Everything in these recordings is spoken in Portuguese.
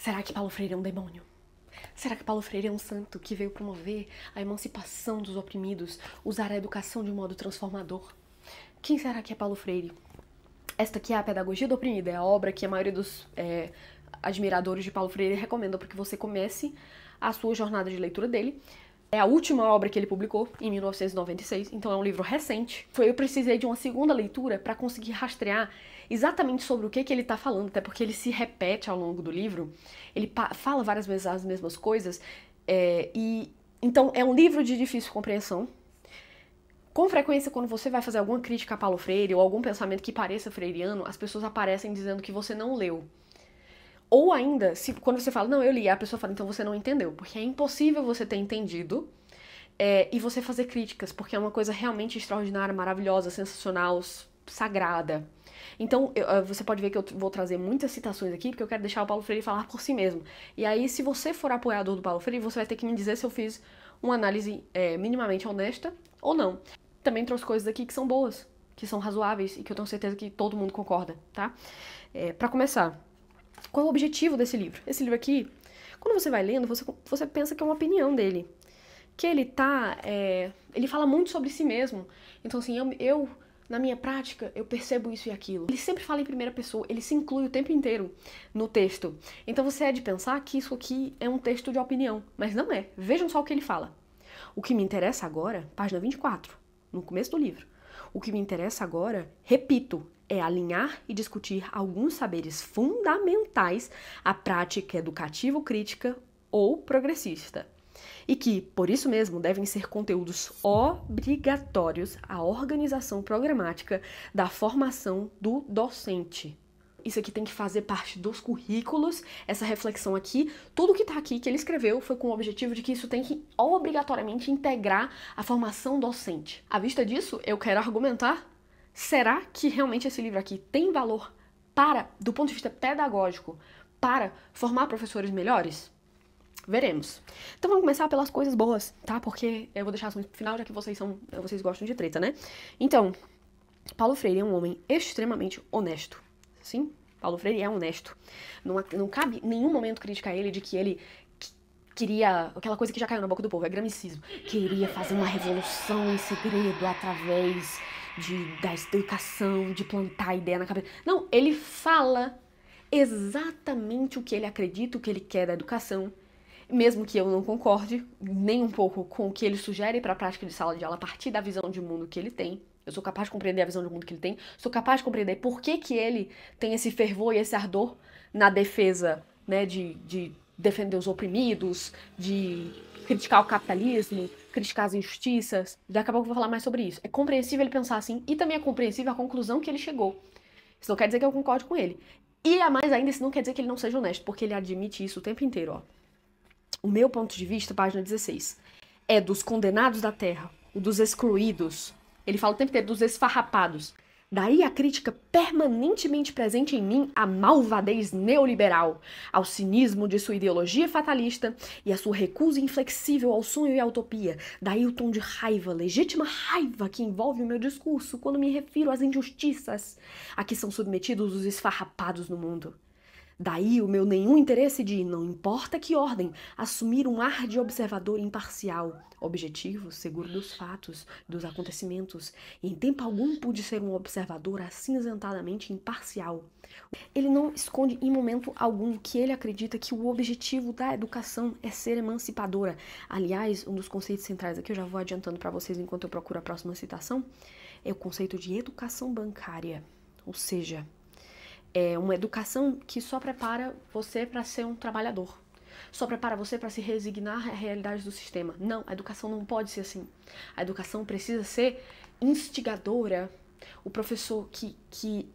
Será que Paulo Freire é um demônio? Será que Paulo Freire é um santo que veio promover a emancipação dos oprimidos, usar a educação de um modo transformador? Quem será que é Paulo Freire? Esta aqui é a Pedagogia do Oprimido, é a obra que a maioria dos admiradores de Paulo Freire recomenda para que você comece a sua jornada de leitura dele. É a última obra que ele publicou, em 1996, então é um livro recente. Eu precisei de uma segunda leitura para conseguir rastrear exatamente sobre o que ele está falando, até porque ele se repete ao longo do livro, ele fala várias vezes as mesmas coisas, então é um livro de difícil compreensão. Com frequência, quando você vai fazer alguma crítica a Paulo Freire ou algum pensamento que pareça freiriano, as pessoas aparecem dizendo que você não leu. Ou ainda, quando você fala, não, eu li, a pessoa fala, então você não entendeu. Porque é impossível você ter entendido e você fazer críticas, porque é uma coisa realmente extraordinária, maravilhosa, sensacional, sagrada. Então, você pode ver que eu vou trazer muitas citações aqui, porque eu quero deixar o Paulo Freire falar por si mesmo. E aí, se você for apoiador do Paulo Freire, você vai ter que me dizer se eu fiz uma análise minimamente honesta ou não. Também trouxe coisas aqui que são boas, que são razoáveis e que eu tenho certeza que todo mundo concorda, tá? Pra começar, qual é o objetivo desse livro? Esse livro aqui, quando você vai lendo, você pensa que é uma opinião dele. Que ele fala muito sobre si mesmo. Então, assim, na minha prática, eu percebo isso e aquilo. Ele sempre fala em primeira pessoa, ele se inclui o tempo inteiro no texto. Então você é de pensar que isso aqui é um texto de opinião, mas não é. Vejam só o que ele fala. O que me interessa agora, página 24, no começo do livro. O que me interessa agora, repito, é alinhar e discutir alguns saberes fundamentais à prática educativo-crítica ou progressista. E que, por isso mesmo, devem ser conteúdos obrigatórios à organização programática da formação do docente. Isso aqui tem que fazer parte dos currículos, essa reflexão aqui, tudo que tá aqui que ele escreveu foi com o objetivo de que isso tem que obrigatoriamente integrar a formação docente. À vista disso, eu quero argumentar, será que realmente esse livro aqui tem valor do ponto de vista pedagógico, para formar professores melhores? Veremos. Então vamos começar pelas coisas boas, tá? Porque eu vou deixar isso no final, já que vocês gostam de treta, né? Então, Paulo Freire é um homem extremamente honesto. Sim, Paulo Freire é honesto. Não cabe em nenhum momento criticar ele de que ele queria, aquela coisa que já caiu na boca do povo, é gramicismo. Queria fazer uma revolução em segredo através da educação, de plantar ideia na cabeça. Não, ele fala exatamente o que ele acredita, o que ele quer da educação. Mesmo que eu não concorde nem um pouco com o que ele sugere para a prática de sala de aula a partir da visão de mundo que ele tem. Eu sou capaz de compreender a visão de mundo que ele tem. Sou capaz de compreender por que ele tem esse fervor e esse ardor na defesa, né, de defender os oprimidos, de criticar o capitalismo, criticar as injustiças. Daqui a pouco eu vou falar mais sobre isso. É compreensível ele pensar assim e também é compreensível a conclusão que ele chegou. Isso não quer dizer que eu concorde com ele. E a mais ainda, isso não quer dizer que ele não seja honesto, porque ele admite isso o tempo inteiro, ó. O meu ponto de vista, página 16, é dos condenados da terra, o dos excluídos. Ele fala o tempo inteiro dos esfarrapados. Daí a crítica permanentemente presente em mim à malvadez neoliberal, ao cinismo de sua ideologia fatalista e à sua recusa inflexível ao sonho e à utopia. Daí o tom de raiva, legítima raiva que envolve o meu discurso quando me refiro às injustiças a que são submetidos os esfarrapados no mundo. Daí o meu nenhum interesse de, não importa que ordem, assumir um ar de observador imparcial, objetivo, seguro dos fatos, dos acontecimentos, e em tempo algum pude ser um observador acinzentadamente imparcial. Ele não esconde em momento algum que ele acredita que o objetivo da educação é ser emancipadora. Aliás, um dos conceitos centrais aqui, eu já vou adiantando para vocês enquanto eu procuro a próxima citação, é o conceito de educação bancária, ou seja, é uma educação que só prepara você para ser um trabalhador. Só prepara você para se resignar à realidade do sistema. Não, a educação não pode ser assim. A educação precisa ser instigadora. O professor que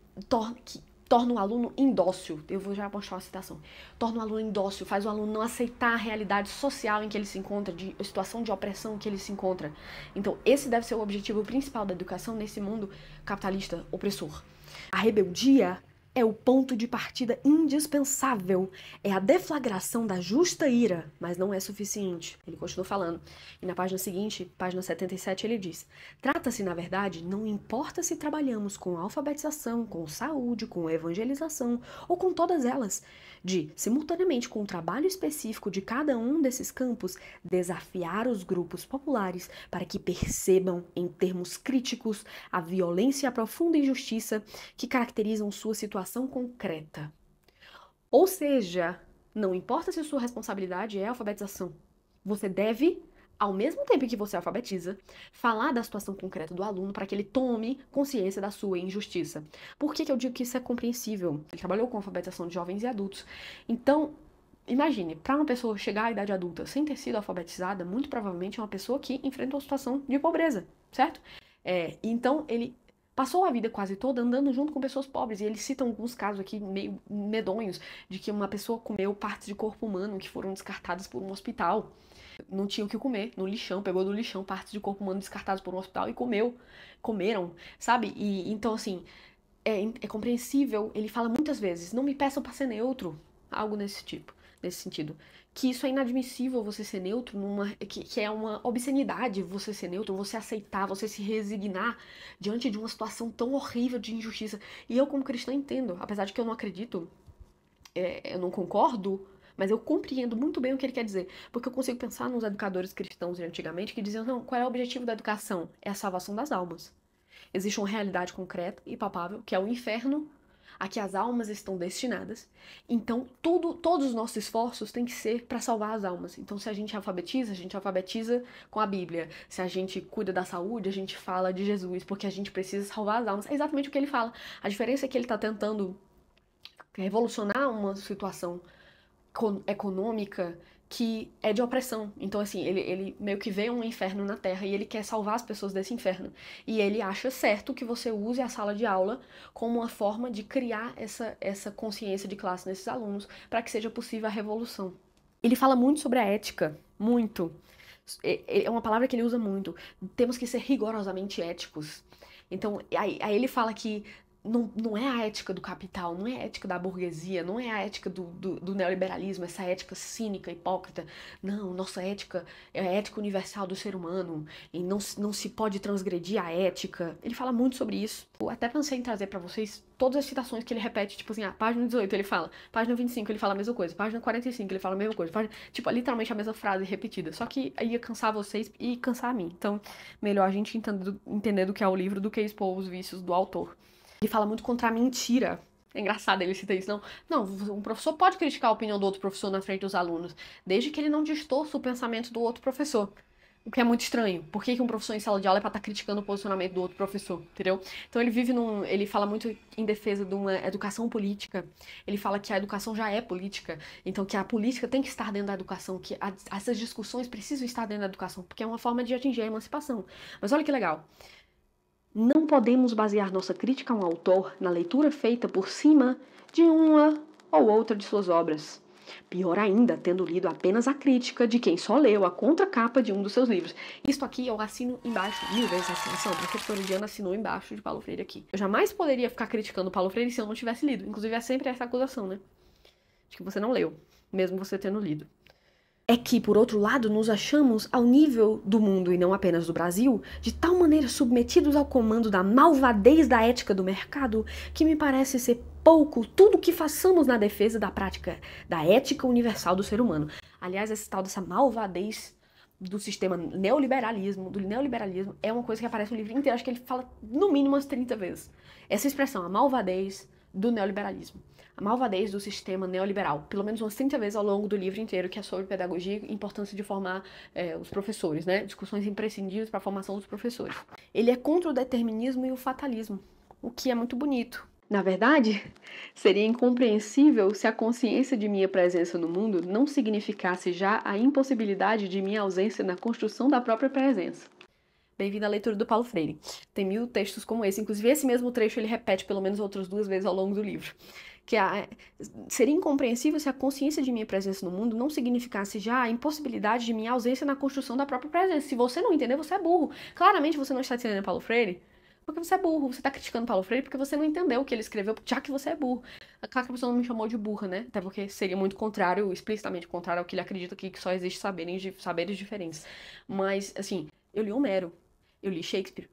torna o aluno indócil. Eu vou já mostrar uma citação. Torna o aluno indócil, faz o aluno não aceitar a realidade social em que ele se encontra, de situação de opressão que ele se encontra. Então, esse deve ser o objetivo principal da educação nesse mundo capitalista opressor. A rebeldia é o ponto de partida indispensável, é a deflagração da justa ira, mas não é suficiente. Ele continua falando. E na página seguinte, página 77, ele diz: trata-se, na verdade, não importa se trabalhamos com alfabetização, com saúde, com evangelização ou com todas elas, de, simultaneamente com o trabalho específico de cada um desses campos, desafiar os grupos populares para que percebam, em termos críticos, a violência e a profunda injustiça que caracterizam sua situação concreta. Ou seja, não importa se a sua responsabilidade é a alfabetização, você deve, ao mesmo tempo que você alfabetiza, falar da situação concreta do aluno para que ele tome consciência da sua injustiça. Por que eu digo que isso é compreensível? Ele trabalhou com alfabetização de jovens e adultos. Então, imagine, para uma pessoa chegar à idade adulta sem ter sido alfabetizada, muito provavelmente é uma pessoa que enfrenta uma situação de pobreza, certo? Então, ele passou a vida quase toda andando junto com pessoas pobres, e eles citam alguns casos aqui meio medonhos, de que uma pessoa comeu partes de corpo humano que foram descartadas por um hospital. Não tinha o que comer, no lixão, pegou do lixão partes de corpo humano descartadas por um hospital e comeram, sabe? E então, assim, é compreensível, ele fala muitas vezes, não me peçam para ser neutro, algo nesse tipo, nesse sentido. Que isso é inadmissível, você ser neutro, que é uma obscenidade você ser neutro, você aceitar, você se resignar diante de uma situação tão horrível de injustiça. E eu, como cristã, entendo, apesar de que eu não acredito, eu não concordo, mas eu compreendo muito bem o que ele quer dizer, porque eu consigo pensar nos educadores cristãos de antigamente que diziam, não, qual é o objetivo da educação? É a salvação das almas. Existe uma realidade concreta e palpável, que é o inferno, a que as almas estão destinadas. Então, todos os nossos esforços têm que ser para salvar as almas. Então, se a gente alfabetiza com a Bíblia. Se a gente cuida da saúde, a gente fala de Jesus, porque a gente precisa salvar as almas. É exatamente o que ele fala. A diferença é que ele está tentando revolucionar uma situação econômica que é de opressão. Então, assim, ele meio que vê um inferno na Terra e ele quer salvar as pessoas desse inferno. E ele acha certo que você use a sala de aula como uma forma de criar essa consciência de classe nesses alunos para que seja possível a revolução. Ele fala muito sobre a ética, muito. É uma palavra que ele usa muito. Temos que ser rigorosamente éticos. Então, aí ele fala que não é a ética do capital, não é a ética da burguesia, não é a ética do neoliberalismo, essa ética cínica, hipócrita. Não, nossa ética é a ética universal do ser humano e não se pode transgredir a ética. Ele fala muito sobre isso. Eu até pensei em trazer pra vocês todas as citações que ele repete, tipo assim, página 18 ele fala, página 25 ele fala a mesma coisa, página 45 ele fala a mesma coisa, tipo, literalmente a mesma frase repetida. Só que aí ia cansar vocês e cansar a mim. Então, melhor a gente entender do que é o livro do que expor os vícios do autor. Ele fala muito contra a mentira. É engraçado ele citar isso, não, um professor pode criticar a opinião do outro professor na frente dos alunos, desde que ele não distorça o pensamento do outro professor. O que é muito estranho. Por que um professor em sala de aula é pra estar criticando o posicionamento do outro professor, entendeu? Então ele fala muito em defesa de uma educação política. Ele fala que a educação já é política, então que a política tem que estar dentro da educação, que essas discussões precisam estar dentro da educação, porque é uma forma de atingir a emancipação. Mas olha que legal. Não podemos basear nossa crítica a um autor na leitura feita por cima de uma ou outra de suas obras. Pior ainda, tendo lido apenas a crítica de quem só leu a contracapa de um dos seus livros. Isto aqui eu assino embaixo, 1000 vezes a assinação. A professora Diana assinou embaixo de Paulo Freire aqui. Eu jamais poderia ficar criticando Paulo Freire se eu não tivesse lido. Inclusive é sempre essa acusação, né? De que você não leu, mesmo você tendo lido. É que, por outro lado, nos achamos ao nível do mundo, e não apenas do Brasil, de tal maneira submetidos ao comando da malvadez da ética do mercado, que me parece ser pouco tudo o que façamos na defesa da prática da ética universal do ser humano. Aliás, esse tal dessa malvadez do sistema do neoliberalismo, é uma coisa que aparece no livro inteiro, acho que ele fala no mínimo umas 30 vezes. Essa expressão, a malvadez do neoliberalismo. A malvadez do sistema neoliberal, pelo menos umas 30 vezes ao longo do livro inteiro, que é sobre pedagogia e importância de formar os professores, né? Discussões imprescindíveis para a formação dos professores. Ele é contra o determinismo e o fatalismo, o que é muito bonito. Na verdade, seria incompreensível se a consciência de minha presença no mundo não significasse já a impossibilidade de minha ausência na construção da própria presença. Bem-vindo à leitura do Paulo Freire. Tem 1000 textos como esse, inclusive esse mesmo trecho ele repete pelo menos outras 2 vezes ao longo do livro. Que seria incompreensível se a consciência de minha presença no mundo não significasse já a impossibilidade de minha ausência na construção da própria presença. Se você não entender, você é burro. Claramente você não está entendendo Paulo Freire. Porque você é burro, você tá criticando Paulo Freire porque você não entendeu o que ele escreveu, já que você é burro. Claro que a pessoa não me chamou de burra, né? Até porque seria muito contrário, explicitamente contrário ao que ele acredita que só existe saberes diferentes. Mas, assim, eu li Homero, eu li Shakespeare,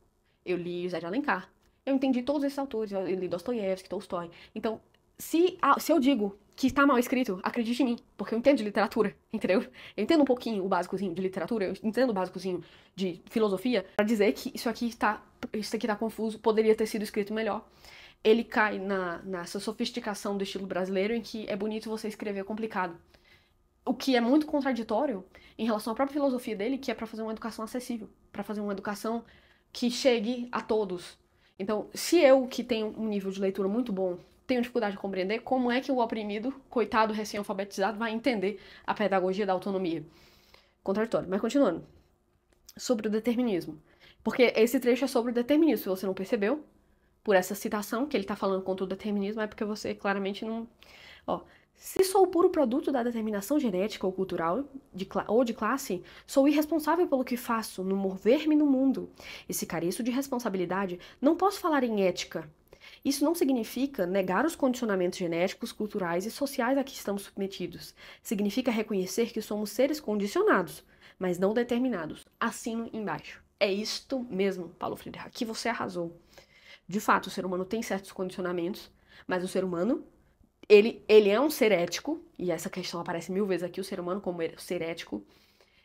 eu li José de Alencar, eu entendi todos esses autores, eu li Dostoiévski, Tolstói. Então, se eu digo que está mal escrito, acredite em mim, porque eu entendo de literatura, entendeu? Eu entendo um pouquinho o básicozinho de literatura, eu entendo o básicozinho de filosofia, pra dizer que isso aqui tá confuso, poderia ter sido escrito melhor. Ele cai nessa sofisticação do estilo brasileiro em que é bonito você escrever complicado. O que é muito contraditório em relação à própria filosofia dele, que é pra fazer uma educação acessível, pra fazer uma educação que chegue a todos. Então, se eu, que tenho um nível de leitura muito bom, tenho dificuldade de compreender, como é que o oprimido, coitado recém-alfabetizado, vai entender a pedagogia da autonomia? Contraditório. Mas continuando. Sobre o determinismo. Porque esse trecho é sobre o determinismo, se você não percebeu, por essa citação, que ele tá falando contra o determinismo, é porque você claramente não... Ó, se sou o puro produto da determinação genética ou cultural ou de classe, sou irresponsável pelo que faço no mover-me no mundo. E se careço de responsabilidade, não posso falar em ética. Isso não significa negar os condicionamentos genéticos, culturais e sociais a que estamos submetidos. Significa reconhecer que somos seres condicionados, mas não determinados. Assino embaixo. É isto mesmo, Paulo Freire. Aqui você arrasou. De fato, o ser humano tem certos condicionamentos, mas o ser humano, ele é um ser ético, e essa questão aparece 1000 vezes aqui, o ser humano como ser ético,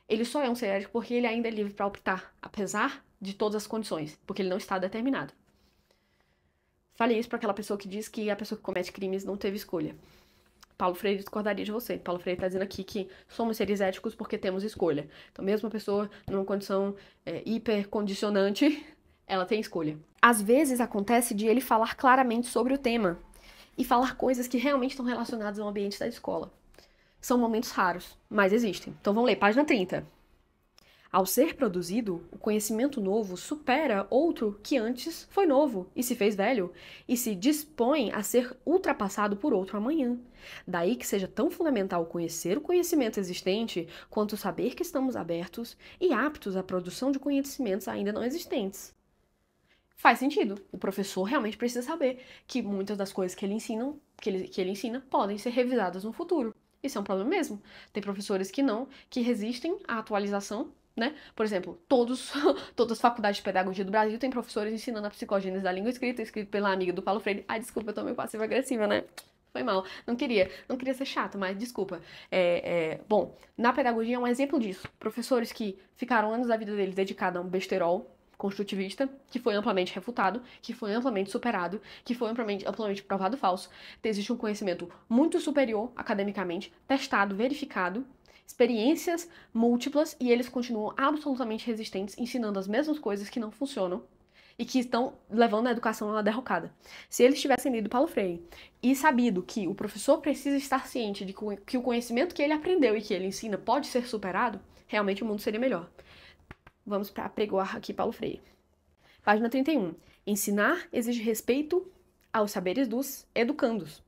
ele só é um ser ético porque ele ainda é livre para optar, apesar de todas as condições, porque ele não está determinado. Falei isso para aquela pessoa que diz que a pessoa que comete crimes não teve escolha. Paulo Freire discordaria de você. Paulo Freire está dizendo aqui que somos seres éticos porque temos escolha. Então, mesmo a pessoa numa condição hipercondicionante, ela tem escolha. Às vezes acontece de ele falar claramente sobre o tema e falar coisas que realmente estão relacionadas ao ambiente da escola. São momentos raros, mas existem. Então vamos ler, página 30. Ao ser produzido, o conhecimento novo supera outro que antes foi novo e se fez velho, e se dispõe a ser ultrapassado por outro amanhã. Daí que seja tão fundamental conhecer o conhecimento existente, quanto saber que estamos abertos e aptos à produção de conhecimentos ainda não existentes. Faz sentido. O professor realmente precisa saber que muitas das coisas que ele ensina podem ser revisadas no futuro. Isso é um problema mesmo. Tem professores que não, que resistem à atualização, né? Por exemplo, todas as faculdades de pedagogia do Brasil têm professores ensinando a psicogênese da língua escrita, escrito pela amiga do Paulo Freire. Ai, desculpa, eu tô meio passiva-agressiva, né? Foi mal. Não queria ser chata, mas desculpa. Bom, na pedagogia é um exemplo disso. Professores que ficaram anos da vida deles dedicados a um besterol construtivista, que foi amplamente refutado, que foi amplamente superado, que foi amplamente provado falso. Existe um conhecimento muito superior academicamente, testado, verificado, experiências múltiplas, e eles continuam absolutamente resistentes, ensinando as mesmas coisas que não funcionam e que estão levando a educação a uma derrocada. Se eles tivessem lido Paulo Freire e sabido que o professor precisa estar ciente de que o conhecimento que ele aprendeu e que ele ensina pode ser superado, realmente o mundo seria melhor. Vamos para apregoar aqui Paulo Freire. Página 31. Ensinar exige respeito aos saberes dos educandos.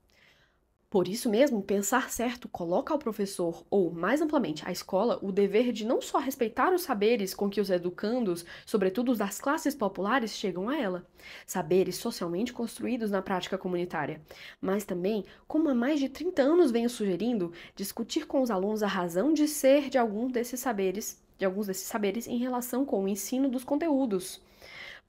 Por isso mesmo, pensar certo coloca ao professor, ou, mais amplamente, à escola, o dever de não só respeitar os saberes com que os educandos, sobretudo os das classes populares, chegam a ela, saberes socialmente construídos na prática comunitária, mas também, como há mais de 30 anos venho sugerindo, discutir com os alunos a razão de ser de alguns desses saberes em relação com o ensino dos conteúdos.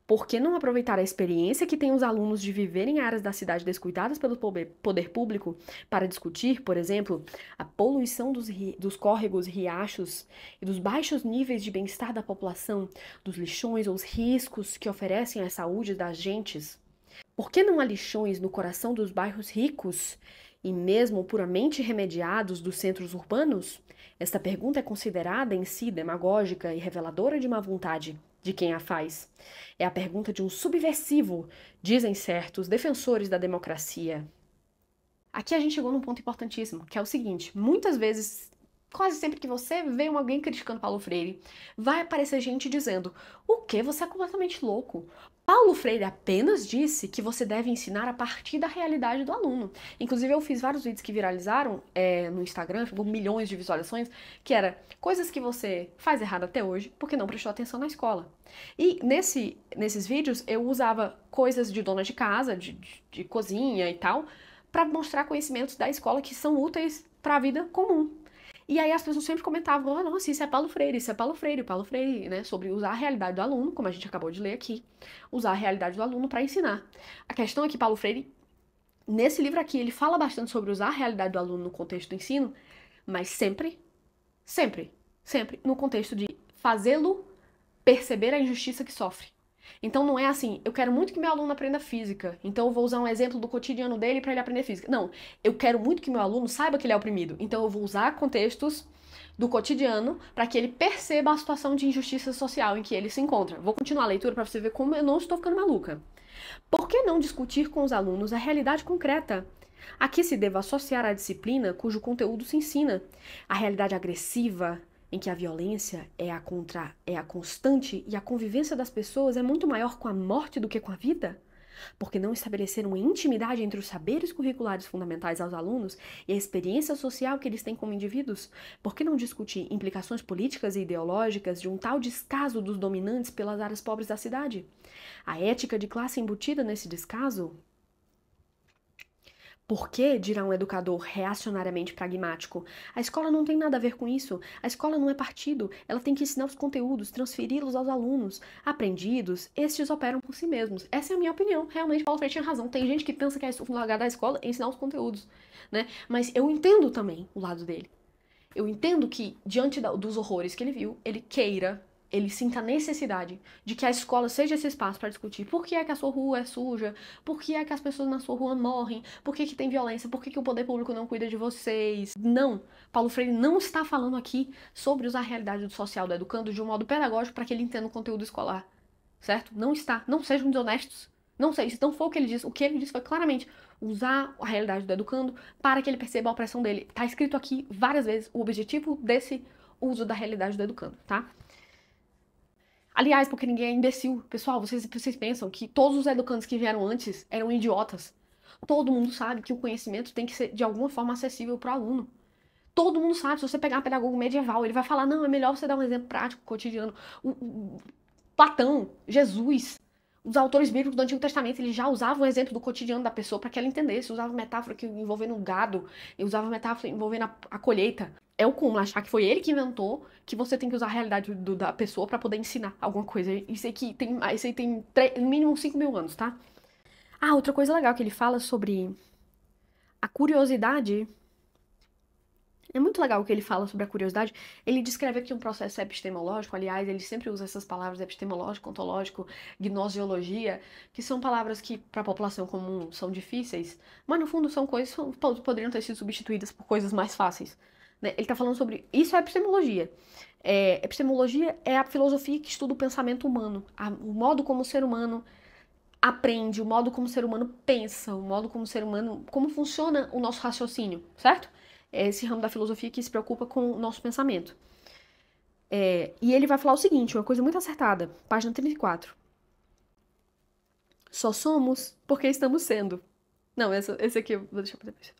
Por que não aproveitar a experiência que têm os alunos de viver em áreas da cidade descuidadas pelo poder público para discutir, por exemplo, a poluição dos córregos, riachos e dos baixos níveis de bem-estar da população, dos lixões ou os riscos que oferecem à saúde das gentes? Por que não há lixões no coração dos bairros ricos e mesmo puramente remediados dos centros urbanos? Esta pergunta é considerada em si demagógica e reveladora de má vontade de quem a faz. É a pergunta de um subversivo, dizem certos defensores da democracia. Aqui a gente chegou num ponto importantíssimo, que é o seguinte: muitas vezes, quase sempre que você vê alguém criticando Paulo Freire, vai aparecer gente dizendo: o quê? Você é completamente louco. Paulo Freire apenas disse que você deve ensinar a partir da realidade do aluno. Inclusive, eu fiz vários vídeos que viralizaram no Instagram, ficou milhões de visualizações, que era coisas que você faz errado até hoje porque não prestou atenção na escola. E nesses vídeos eu usava coisas de dona de casa, de cozinha e tal, para mostrar conhecimentos da escola que são úteis para a vida comum. E aí as pessoas sempre comentavam, oh, nossa, isso é Paulo Freire, isso é Paulo Freire, né? Sobre usar a realidade do aluno, como a gente acabou de ler aqui, usar a realidade do aluno para ensinar. A questão é que Paulo Freire, nesse livro aqui, ele fala bastante sobre usar a realidade do aluno no contexto do ensino, mas sempre no contexto de fazê-lo perceber a injustiça que sofre. Então não é assim, eu quero muito que meu aluno aprenda física, então eu vou usar um exemplo do cotidiano dele para ele aprender física. Não, eu quero muito que meu aluno saiba que ele é oprimido, então eu vou usar contextos do cotidiano para que ele perceba a situação de injustiça social em que ele se encontra. Vou continuar a leitura para você ver como eu não estou ficando maluca. Por que não discutir com os alunos a realidade concreta? A que se deva associar a disciplina cujo conteúdo se ensina? A realidade agressiva, em que a violência é a constante e a convivência das pessoas é muito maior com a morte do que com a vida? Porque não estabeleceram intimidade entre os saberes curriculares fundamentais aos alunos e a experiência social que eles têm como indivíduos? Por que não discutir implicações políticas e ideológicas de um tal descaso dos dominantes pelas áreas pobres da cidade? A ética de classe embutida nesse descaso? Por que, dirá um educador reacionariamente pragmático, a escola não tem nada a ver com isso? A escola não é partido, ela tem que ensinar os conteúdos, transferi-los aos alunos. Aprendidos, estes operam por si mesmos. Essa é a minha opinião. Realmente, Paulo Freire tinha razão. Tem gente que pensa que o lugar da escola é ensinar os conteúdos, né? Mas eu entendo também o lado dele. Eu entendo que, diante dos horrores que ele viu, ele sinta a necessidade de que a escola seja esse espaço para discutir por que é que a sua rua é suja, por que é que as pessoas na sua rua morrem, por que tem violência, por que o poder público não cuida de vocês. Não, Paulo Freire não está falando aqui sobre usar a realidade do social do educando de um modo pedagógico para que ele entenda o conteúdo escolar, certo? Não está, não sejam desonestos. Não sei, se não foi o que ele disse. O que ele disse foi claramente usar a realidade do educando para que ele perceba a opressão dele. Tá escrito aqui várias vezes o objetivo desse uso da realidade do educando, tá? Aliás, porque ninguém é imbecil. Pessoal, vocês pensam que todos os educandos que vieram antes eram idiotas. Todo mundo sabe que o conhecimento tem que ser, de alguma forma, acessível para o aluno. Todo mundo sabe, se você pegar um pedagogo medieval, ele vai falar, não, é melhor você dar um exemplo prático, cotidiano. Platão, Jesus, os autores bíblicos do Antigo Testamento, eles já usavam o exemplo do cotidiano da pessoa para que ela entendesse. Usavam metáfora envolvendo o gado, usavam metáfora envolvendo a colheita. É o cúmulo achar que foi ele que inventou que você tem que usar a realidade da pessoa para poder ensinar alguma coisa. Isso aí tem no mínimo 5 mil anos, tá? Ah, outra coisa legal que ele fala sobre a curiosidade. É muito legal o que ele fala sobre a curiosidade. Ele descreve aqui um processo epistemológico, aliás, ele sempre usa essas palavras epistemológico, ontológico, gnoseologia, que são palavras que para a população comum são difíceis, mas no fundo são coisas que poderiam ter sido substituídas por coisas mais fáceis. Né? Ele está falando sobre... Isso é epistemologia. Epistemologia é a filosofia que estuda o pensamento humano, o modo como o ser humano aprende, o modo como o ser humano pensa, o modo como o ser humano... Como funciona o nosso raciocínio, certo? É esse ramo da filosofia que se preocupa com o nosso pensamento. E ele vai falar o seguinte, uma coisa muito acertada, página 34. Só somos porque estamos sendo. Não, esse aqui eu vou deixar para depois.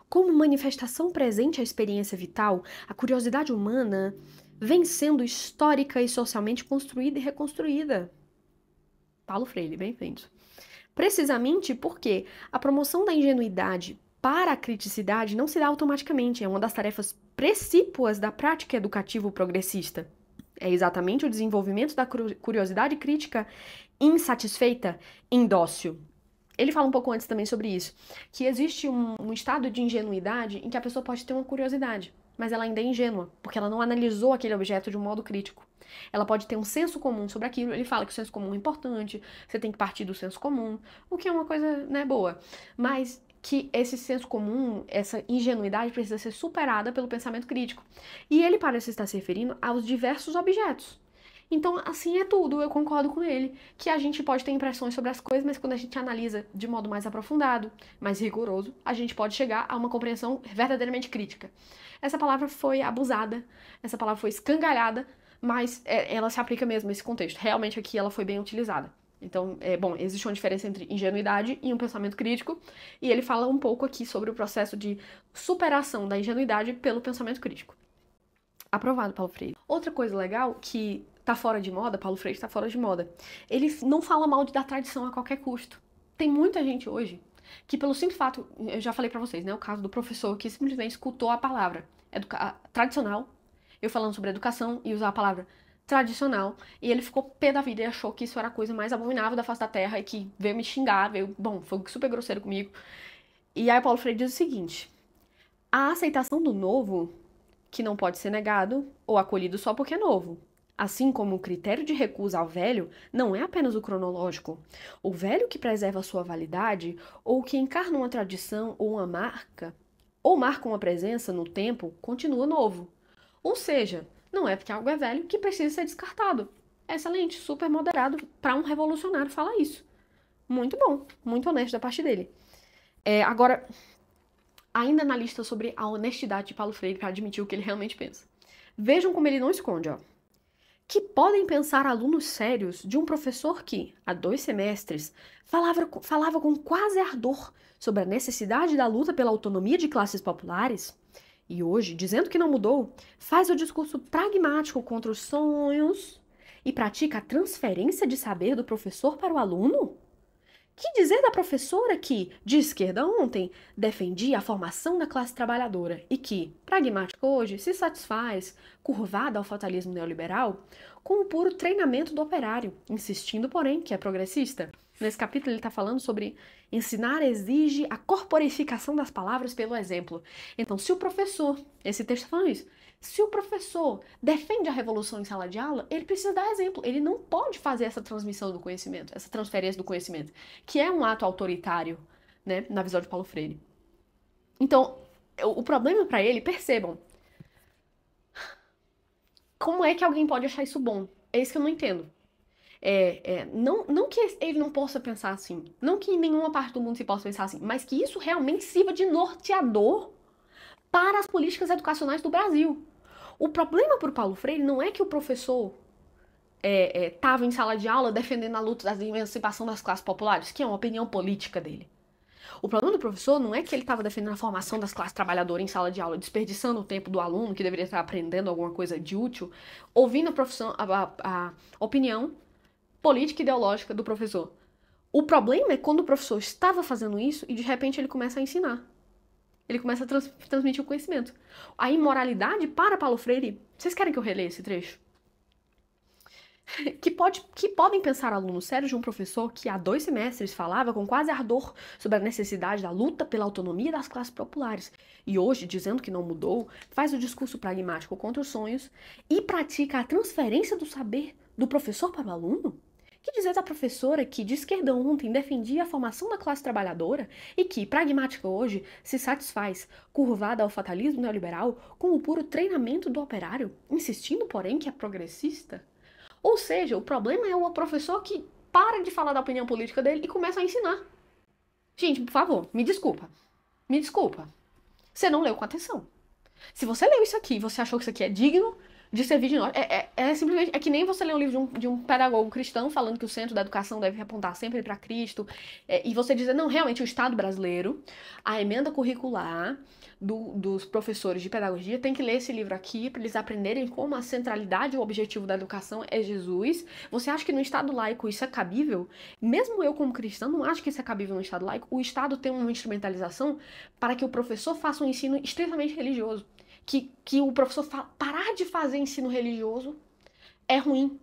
Como manifestação presente à experiência vital, a curiosidade humana vem sendo histórica e socialmente construída e reconstruída. Paulo Freire, bem-vindo. Precisamente porque a promoção da ingenuidade para a criticidade não se dá automaticamente, é uma das tarefas precípuas da prática educativa progressista. É exatamente o desenvolvimento da curiosidade crítica insatisfeita, indócil. Ele fala um pouco antes também sobre isso, que existe um estado de ingenuidade em que a pessoa pode ter uma curiosidade, mas ela ainda é ingênua, porque ela não analisou aquele objeto de um modo crítico. Ela pode ter um senso comum sobre aquilo, ele fala que o senso comum é importante, você tem que partir do senso comum, o que é uma coisa, né, boa. Mas que esse senso comum, essa ingenuidade precisa ser superada pelo pensamento crítico. E ele parece estar se referindo aos diversos objetos. Então, assim é tudo, eu concordo com ele, que a gente pode ter impressões sobre as coisas, mas quando a gente analisa de modo mais aprofundado, mais rigoroso, a gente pode chegar a uma compreensão verdadeiramente crítica. Essa palavra foi abusada, essa palavra foi escangalhada, mas ela se aplica mesmo nesse contexto. Realmente aqui ela foi bem utilizada. Então, bom, existe uma diferença entre ingenuidade e um pensamento crítico, e ele fala um pouco aqui sobre o processo de superação da ingenuidade pelo pensamento crítico. Aprovado, Paulo Freire. Outra coisa legal que tá fora de moda, Paulo Freire tá fora de moda, ele não fala mal da tradição a qualquer custo. Tem muita gente hoje que, pelo simples fato, eu já falei pra vocês, né, o caso do professor que simplesmente escutou a palavra tradicional, eu falando sobre educação e usar a palavra tradicional, e ele ficou pé da vida e achou que isso era a coisa mais abominável da face da terra e que veio me xingar, foi super grosseiro comigo. E aí Paulo Freire diz o seguinte: a aceitação do novo, que não pode ser negado ou acolhido só porque é novo. Assim como o critério de recusa ao velho não é apenas o cronológico. O velho que preserva sua validade, ou que encarna uma tradição ou uma marca, ou marca uma presença no tempo, continua novo. Ou seja, não é porque algo é velho que precisa ser descartado. Excelente, super moderado para um revolucionário falar isso. Muito bom, muito honesto da parte dele. Agora, ainda na lista sobre a honestidade de Paulo Freire para admitir o que ele realmente pensa. Vejam como ele não esconde, ó. Que podem pensar alunos sérios de um professor que, há 2 semestres, falava com quase ardor sobre a necessidade da luta pela autonomia de classes populares, e hoje, dizendo que não mudou, faz o discurso pragmático contra os sonhos e pratica a transferência de saber do professor para o aluno? Que dizer da professora que, de esquerda ontem, defendia a formação da classe trabalhadora e que, pragmática hoje, se satisfaz, curvada ao fatalismo neoliberal, com o puro treinamento do operário, insistindo, porém, que é progressista? Nesse capítulo ele está falando sobre ensinar exige a corporificação das palavras pelo exemplo. Então, se o professor, esse texto está falando isso, se o professor defende a revolução em sala de aula, ele precisa dar exemplo. Ele não pode fazer essa transmissão do conhecimento, essa transferência do conhecimento, que é um ato autoritário, né, na visão de Paulo Freire. Então, o problema para ele, percebam, como é que alguém pode achar isso bom? É isso que eu não entendo. Não que ele não possa pensar assim, não que em nenhuma parte do mundo se possa pensar assim, mas que isso realmente sirva de norteador para as políticas educacionais do Brasil. O problema para o Paulo Freire não é que o professor estava em sala de aula defendendo a luta da emancipação das classes populares, que é uma opinião política dele. O problema do professor não é que ele estava defendendo a formação das classes trabalhadoras em sala de aula, desperdiçando o tempo do aluno, que deveria estar aprendendo alguma coisa de útil, ouvindo a opinião política e ideológica do professor. O problema é quando o professor estava fazendo isso e de repente ele começa a ensinar. Ele começa a transmitir o conhecimento. A imoralidade para Paulo Freire... Vocês querem que eu releia esse trecho? Que podem pensar alunos sérios de um professor que há 2 semestres falava com quase ardor sobre a necessidade da luta pela autonomia das classes populares e hoje, dizendo que não mudou, faz o discurso pragmático contra os sonhos e pratica a transferência do saber do professor para o aluno? Que dizer da professora que, de esquerda ontem, defendia a formação da classe trabalhadora e que, pragmática hoje, se satisfaz, curvada ao fatalismo neoliberal, com o puro treinamento do operário, insistindo, porém, que é progressista? Ou seja, o problema é o professor que para de falar da opinião política dele e começa a ensinar. Gente, por favor, me desculpa. Me desculpa. Você não leu com atenção. Se você leu isso aqui e você achou que isso aqui é digno de servir de nós, simplesmente, é que nem você ler um livro de um pedagogo cristão falando que o centro da educação deve apontar sempre para Cristo, e você dizer, não, realmente o Estado brasileiro, a emenda curricular dos professores de pedagogia tem que ler esse livro aqui para eles aprenderem como a centralidade e o objetivo da educação é Jesus. Você acha que no Estado laico isso é cabível? Mesmo eu como cristão não acho que isso é cabível no Estado laico. O Estado tem uma instrumentalização para que o professor faça um ensino estritamente religioso. Que o professor parar de fazer ensino religioso é ruim.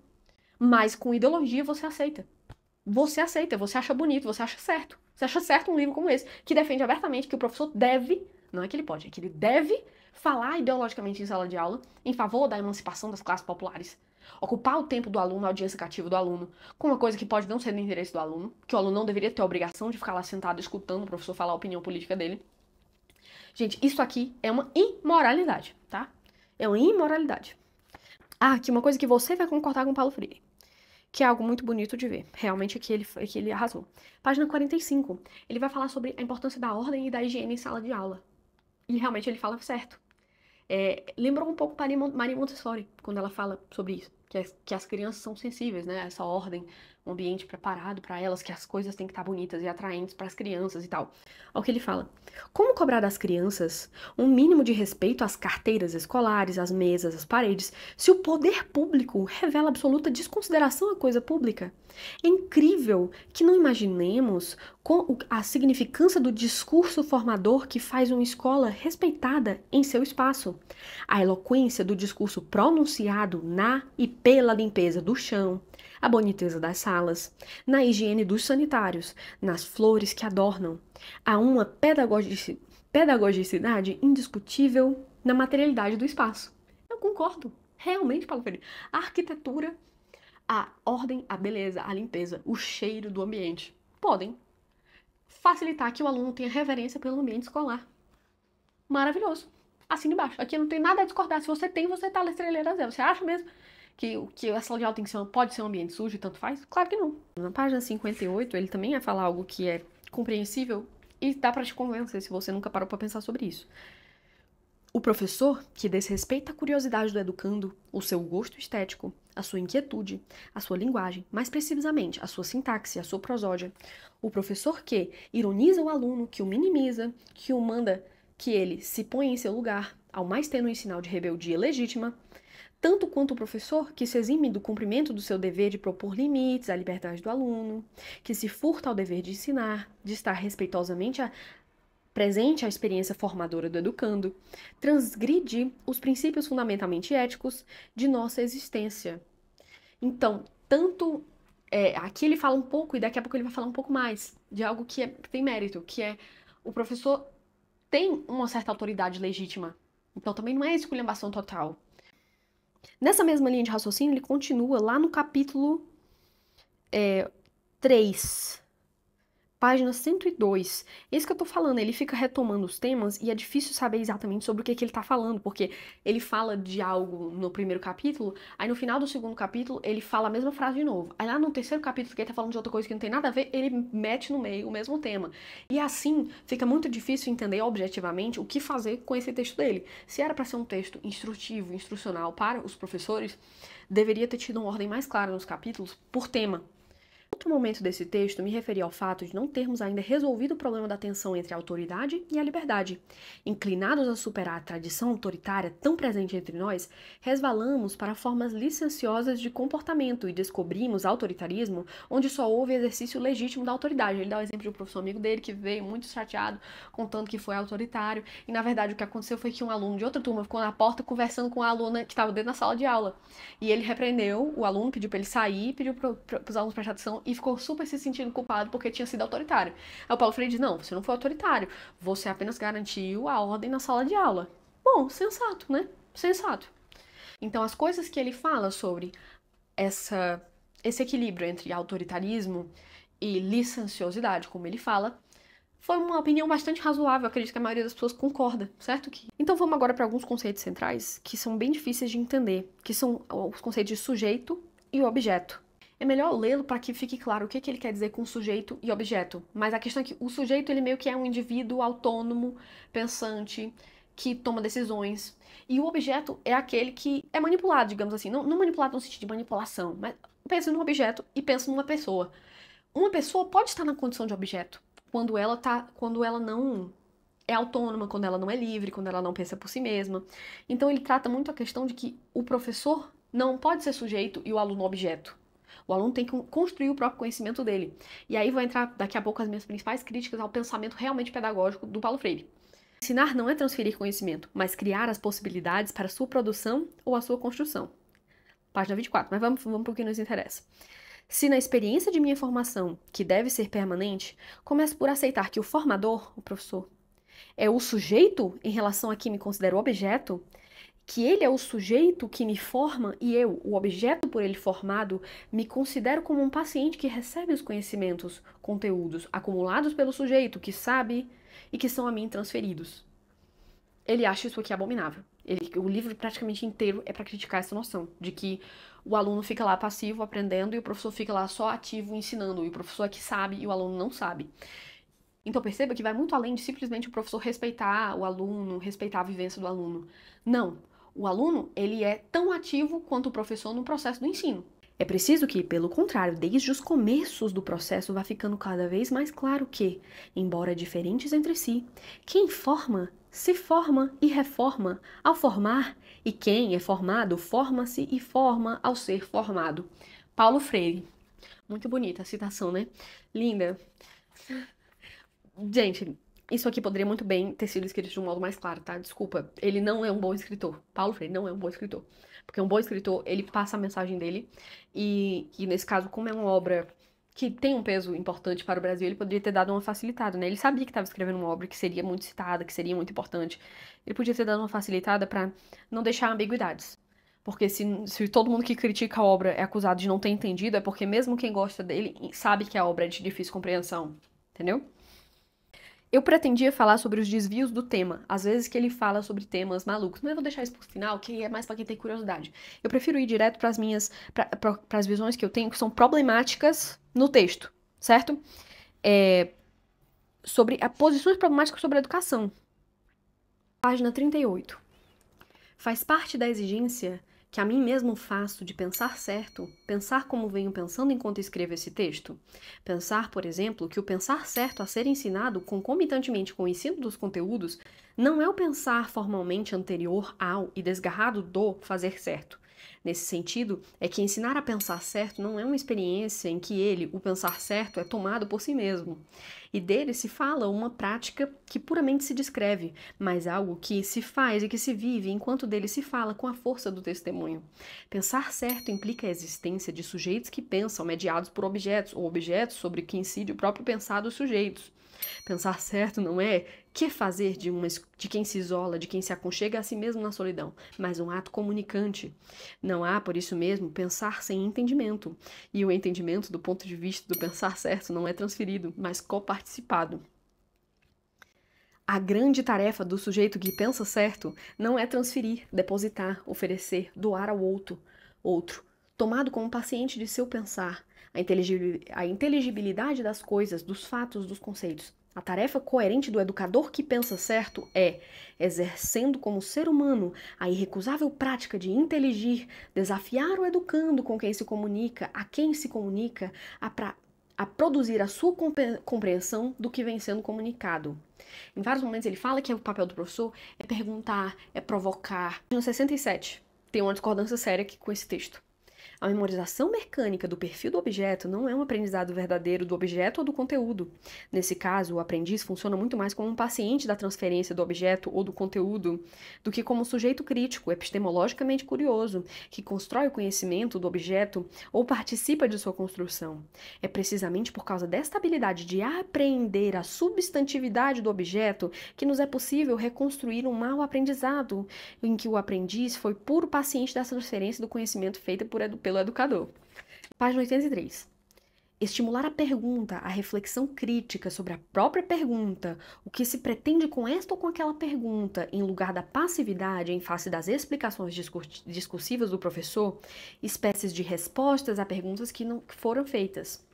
Mas com ideologia você aceita. Você aceita, você acha bonito, você acha certo. Você acha certo um livro como esse, que defende abertamente que o professor deve, não é que ele pode, é que ele deve falar ideologicamente em sala de aula em favor da emancipação das classes populares. Ocupar o tempo do aluno, a audiência cativa do aluno, com uma coisa que pode não ser do interesse do aluno, que o aluno não deveria ter a obrigação de ficar lá sentado escutando o professor falar a opinião política dele. Gente, isso aqui é uma imoralidade, tá? É uma imoralidade. Aqui uma coisa que você vai concordar com o Paulo Freire, que é algo muito bonito de ver. Realmente aqui ele arrasou. Página 45. Ele vai falar sobre a importância da ordem e da higiene em sala de aula. E realmente ele fala certo. Lembrou um pouco Maria Montessori, quando ela fala sobre isso, que as crianças são sensíveis, né? Essa ordem, um ambiente preparado para elas, que as coisas têm que estar bonitas e atraentes para as crianças e tal. Olha o que ele fala. Como cobrar das crianças um mínimo de respeito às carteiras escolares, às mesas, às paredes, se o poder público revela absoluta desconsideração à coisa pública? É incrível que não imaginemos a significância do discurso formador que faz uma escola respeitada em seu espaço. A eloquência do discurso pronunciado na e pela limpeza do chão, a boniteza das salas, na higiene dos sanitários, nas flores que adornam. Há uma pedagogicidade indiscutível na materialidade do espaço. Eu concordo, realmente, Paulo Freire. A arquitetura, a ordem, a beleza, a limpeza, o cheiro do ambiente podem facilitar que o aluno tenha reverência pelo ambiente escolar. Maravilhoso. Assina embaixo. Aqui não tem nada a discordar. Se você tem, você tá na estreleira zero. Você acha mesmo que a sala de aula pode ser um ambiente sujo e tanto faz? Claro que não. Na página 58, ele também vai falar algo que é compreensível e dá pra te convencer se você nunca parou pra pensar sobre isso. O professor que desrespeita a curiosidade do educando, o seu gosto estético, a sua inquietude, a sua linguagem, mais precisamente, a sua sintaxe, a sua prosódia. O professor que ironiza o aluno, que o minimiza, que o manda que ele se ponha em seu lugar, ao mais tênue sinal de rebeldia legítima, tanto quanto o professor que se exime do cumprimento do seu dever de propor limites à liberdade do aluno, que se furta ao dever de ensinar, de estar respeitosamente presente à experiência formadora do educando, transgride os princípios fundamentalmente éticos de nossa existência. Então, tanto aqui ele fala um pouco, e daqui a pouco ele vai falar um pouco mais, de algo que tem mérito, que é o professor tem uma certa autoridade legítima. Então também não é esculhambação total. Nessa mesma linha de raciocínio, ele continua lá no capítulo 3, página 102. Esse que eu tô falando, ele fica retomando os temas e é difícil saber exatamente sobre o que ele tá falando, porque ele fala de algo no primeiro capítulo, aí no final do segundo capítulo ele fala a mesma frase de novo. Aí lá no terceiro capítulo, que ele tá falando de outra coisa que não tem nada a ver, ele mete no meio o mesmo tema. E assim, fica muito difícil entender objetivamente o que fazer com esse texto dele. Se era para ser um texto instrutivo, instrucional para os professores, deveria ter tido uma ordem mais clara nos capítulos por tema. Em outro momento desse texto, me referi ao fato de não termos ainda resolvido o problema da tensão entre a autoridade e a liberdade. Inclinados a superar a tradição autoritária tão presente entre nós, resvalamos para formas licenciosas de comportamento e descobrimos autoritarismo onde só houve exercício legítimo da autoridade. Ele dá o exemplo de um professor amigo dele que veio muito chateado, contando que foi autoritário, e na verdade o que aconteceu foi que um aluno de outra turma ficou na porta conversando com a aluna que estava dentro da sala de aula. E ele repreendeu o aluno, pediu para ele sair, pediu para os alunos prestar atenção, e ficou super se sentindo culpado porque tinha sido autoritário. Aí o Paulo Freire diz, não, você não foi autoritário, você apenas garantiu a ordem na sala de aula. Bom, sensato, né? Sensato. Então as coisas que ele fala sobre esse equilíbrio entre autoritarismo e licenciosidade, como ele fala, foi uma opinião bastante razoável, acredito que a maioria das pessoas concorda, certo? Então vamos agora para alguns conceitos centrais que são bem difíceis de entender, que são os conceitos de sujeito e objeto. É melhor lê-lo para que fique claro o que ele quer dizer com sujeito e objeto. Mas a questão é que o sujeito, ele meio que é um indivíduo autônomo, pensante, que toma decisões. E o objeto é aquele que é manipulado, digamos assim. Não manipulado no sentido de manipulação, mas pensa num objeto e pensa numa pessoa. Uma pessoa pode estar na condição de objeto quando ela não é autônoma, quando ela não é livre, quando ela não pensa por si mesma. Então ele trata muito a questão de que o professor não pode ser sujeito e o aluno objeto. O aluno tem que construir o próprio conhecimento dele. E aí vou entrar daqui a pouco as minhas principais críticas ao pensamento realmente pedagógico do Paulo Freire. Ensinar não é transferir conhecimento, mas criar as possibilidades para a sua produção ou a sua construção. Página 24, mas vamos para o que nos interessa. Se na experiência de minha formação, que deve ser permanente, começo por aceitar que o formador, o professor, é o sujeito em relação a quem me considero objeto, que ele é o sujeito que me forma e eu, o objeto por ele formado, me considero como um paciente que recebe os conhecimentos, conteúdos acumulados pelo sujeito, que sabe e que são a mim transferidos. Ele acha isso aqui abominável. O livro praticamente inteiro é para criticar essa noção de que o aluno fica lá passivo aprendendo e o professor fica lá só ativo ensinando, e o professor é que sabe e o aluno não sabe. Então perceba que vai muito além de simplesmente o professor respeitar o aluno, respeitar a vivência do aluno. Não. O aluno, ele é tão ativo quanto o professor no processo do ensino. É preciso que, pelo contrário, desde os começos do processo vá ficando cada vez mais claro que, embora diferentes entre si, quem forma se forma e reforma ao formar, e quem é formado forma-se e forma ao ser formado. Paulo Freire. Muito bonita a citação, né? Linda. Gente, isso aqui poderia muito bem ter sido escrito de um modo mais claro, tá? Desculpa, ele não é um bom escritor. Paulo Freire não é um bom escritor. Porque um bom escritor, ele passa a mensagem dele e nesse caso, como é uma obra que tem um peso importante para o Brasil, ele poderia ter dado uma facilitada, né? Ele sabia que estava escrevendo uma obra que seria muito citada, que seria muito importante. Ele podia ter dado uma facilitada para não deixar ambiguidades. Porque se todo mundo que critica a obra é acusado de não ter entendido, é porque mesmo quem gosta dele sabe que a obra é de difícil compreensão. Entendeu? Eu pretendia falar sobre os desvios do tema, às vezes que ele fala sobre temas malucos, mas eu vou deixar isso pro final, que é mais pra quem tem curiosidade. Eu prefiro ir direto para as visões que eu tenho que são problemáticas no texto, certo? Sobre posições problemáticas sobre a educação. Página 38. Faz parte da exigência que a mim mesmo faço de pensar certo, pensar como venho pensando enquanto escrevo esse texto. Pensar, por exemplo, que o pensar certo a ser ensinado concomitantemente com o ensino dos conteúdos não é o pensar formalmente anterior ao e desgarrado do fazer certo. Nesse sentido, é que ensinar a pensar certo não é uma experiência em que ele, o pensar certo, é tomado por si mesmo. E dele se fala uma prática que puramente se descreve, mas algo que se faz e que se vive enquanto dele se fala com a força do testemunho. Pensar certo implica a existência de sujeitos que pensam, mediados por objetos, ou objetos sobre que incide o próprio pensar dos sujeitos. Pensar certo não é que fazer de quem se isola, de quem se aconchega a si mesmo na solidão, mas um ato comunicante. Não há, por isso mesmo, pensar sem entendimento. E o entendimento, do ponto de vista do pensar certo, não é transferido, mas coparticipado. A grande tarefa do sujeito que pensa certo não é transferir, depositar, oferecer, doar ao outro, tomado como paciente de seu pensar, a inteligibilidade das coisas, dos fatos, dos conceitos. A tarefa coerente do educador que pensa certo é, exercendo como ser humano a irrecusável prática de inteligir, desafiar o educando com quem se comunica, a quem se comunica, a produzir a sua compreensão do que vem sendo comunicado. Em vários momentos ele fala que o papel do professor é perguntar, é provocar. No 67, tem uma discordância séria aqui com esse texto. A memorização mecânica do perfil do objeto não é um aprendizado verdadeiro do objeto ou do conteúdo. Nesse caso, o aprendiz funciona muito mais como um paciente da transferência do objeto ou do conteúdo do que como um sujeito crítico, epistemologicamente curioso, que constrói o conhecimento do objeto ou participa de sua construção. É precisamente por causa desta habilidade de apreender a substantividade do objeto que nos é possível reconstruir um mau aprendizado, em que o aprendiz foi puro paciente da transferência do conhecimento feita pelo educador. Página 83. Estimular a pergunta, a reflexão crítica sobre a própria pergunta, o que se pretende com esta ou com aquela pergunta, em lugar da passividade em face das explicações discursivas do professor, espécies de respostas a perguntas que não foram feitas.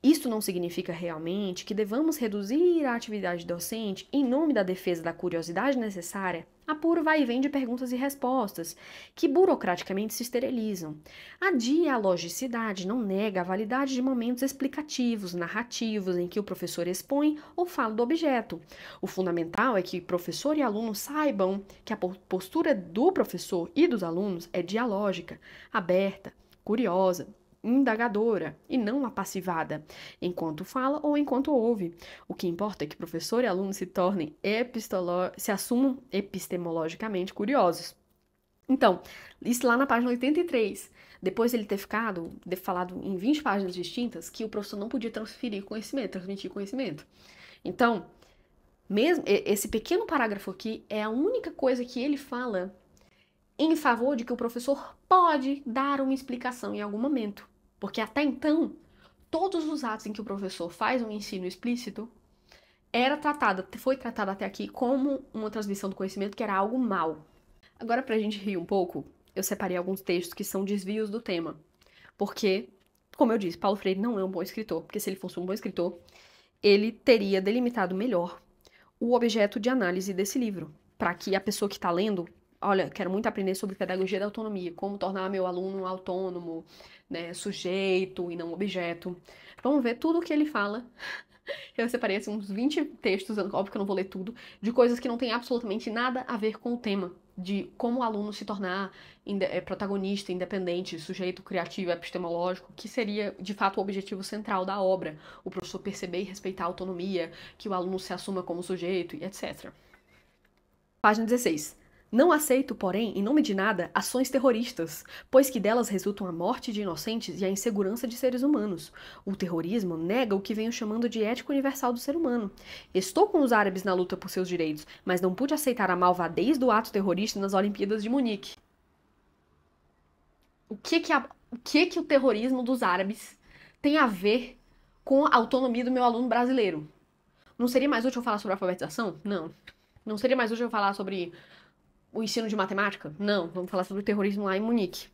Isto não significa realmente que devamos reduzir a atividade docente em nome da defesa da curiosidade necessária a puro vai e vem de perguntas e respostas, que burocraticamente se esterilizam. A dialogicidade não nega a validade de momentos explicativos, narrativos, em que o professor expõe ou fala do objeto. O fundamental é que professor e aluno saibam que a postura do professor e dos alunos é dialógica, aberta, curiosa, indagadora e não apassivada, enquanto fala ou enquanto ouve. O que importa é que professor e aluno se tornem se assumam epistemologicamente curiosos. Então, isso lá na página 83. Depois de ele ter falado em 20 páginas distintas que o professor não podia transmitir conhecimento. Então, mesmo esse pequeno parágrafo aqui é a única coisa que ele fala em favor de que o professor pode dar uma explicação em algum momento. Porque até então, todos os atos em que o professor faz um ensino explícito foi tratado até aqui como uma transmissão do conhecimento que era algo mal. Agora, pra gente rir um pouco, eu separei alguns textos que são desvios do tema. Porque, como eu disse, Paulo Freire não é um bom escritor. Porque se ele fosse um bom escritor, ele teria delimitado melhor o objeto de análise desse livro, para que a pessoa que está lendo olha, quero muito aprender sobre pedagogia da autonomia, como tornar meu aluno autônomo, né, sujeito e não objeto. Vamos ver tudo o que ele fala. Eu separei assim, uns 20 textos, óbvio que eu não vou ler tudo, de coisas que não tem absolutamente nada a ver com o tema, de como o aluno se tornar protagonista, independente, sujeito criativo, epistemológico, que seria de fato o objetivo central da obra. O professor perceber e respeitar a autonomia, que o aluno se assuma como sujeito e etc. Página 16. Não aceito, porém, em nome de nada, ações terroristas, pois que delas resultam a morte de inocentes e a insegurança de seres humanos. O terrorismo nega o que venho chamando de ética universal do ser humano. Estou com os árabes na luta por seus direitos, mas não pude aceitar a malvadez do ato terrorista nas Olimpíadas de Munique. O que o terrorismo dos árabes tem a ver com a autonomia do meu aluno brasileiro? Não seria mais útil eu falar sobre alfabetização? Não. Não seria mais útil eu falar sobre o ensino de matemática? Não, vamos falar sobre o terrorismo lá em Munique.